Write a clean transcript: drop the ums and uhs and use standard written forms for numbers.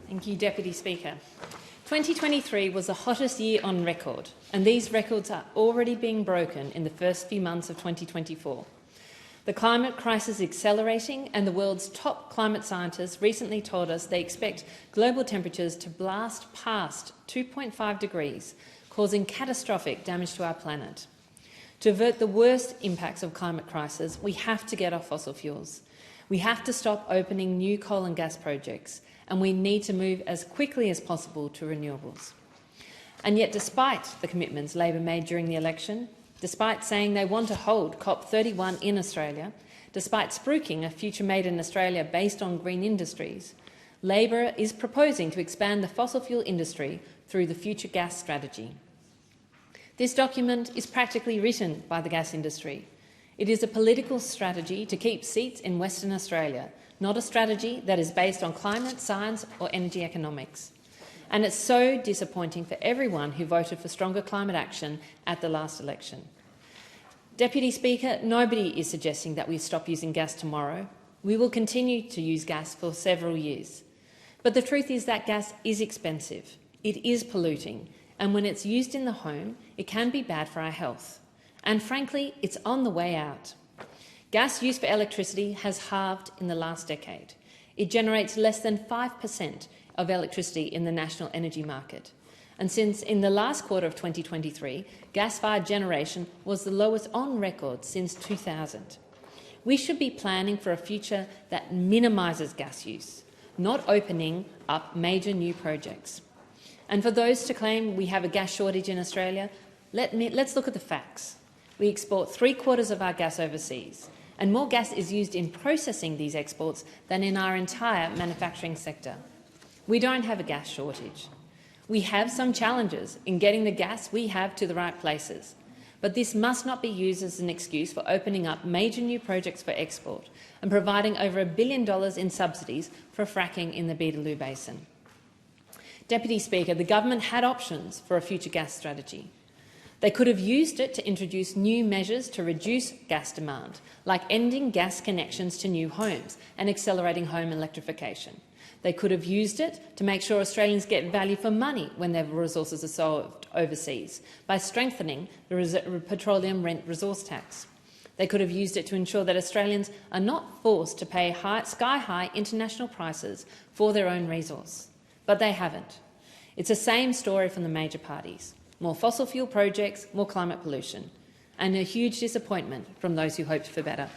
Thank you, Deputy Speaker. 2023 was the hottest year on record, and these records are already being broken in the first few months of 2024. The climate crisis is accelerating, and the world's top climate scientists recently told us they expect global temperatures to blast past 2.5 degrees, causing catastrophic damage to our planet. To avert the worst impacts of climate crisis, we have to get off fossil fuels. We have to stop opening new coal and gas projects, and we need to move as quickly as possible to renewables. And yet, despite the commitments Labor made during the election, despite saying they want to hold COP31 in Australia, despite spruiking a future made in Australia based on green industries, Labor is proposing to expand the fossil fuel industry through the Future Gas Strategy. This document is practically written by the gas industry. It is a political strategy to keep seats in Western Australia, not a strategy that is based on climate science or energy economics. And it's so disappointing for everyone who voted for stronger climate action at the last election. Deputy Speaker, nobody is suggesting that we stop using gas tomorrow. We will continue to use gas for several years. But the truth is that gas is expensive, it is polluting, and when it's used in the home, it can be bad for our health. And frankly, it's on the way out. Gas use for electricity has halved in the last decade. It generates less than 5% of electricity in the national energy market. And since in the last quarter of 2023, gas-fired generation was the lowest on record since 2000. We should be planning for a future that minimises gas use, not opening up major new projects. And for those to claim we have a gas shortage in Australia, let's look at the facts. We export 3/4 of our gas overseas, and more gas is used in processing these exports than in our entire manufacturing sector. We don't have a gas shortage. We have some challenges in getting the gas we have to the right places, but this must not be used as an excuse for opening up major new projects for export and providing over $1 billion in subsidies for fracking in the Beetaloo Basin. Deputy Speaker, the government had options for a future gas strategy. They could have used it to introduce new measures to reduce gas demand, like ending gas connections to new homes and accelerating home electrification. They could have used it to make sure Australians get value for money when their resources are sold overseas, by strengthening the petroleum rent resource tax. They could have used it to ensure that Australians are not forced to pay sky-high international prices for their own resource. But they haven't. It's the same story from the major parties. More fossil fuel projects, more climate pollution, and a huge disappointment from those who hoped for better.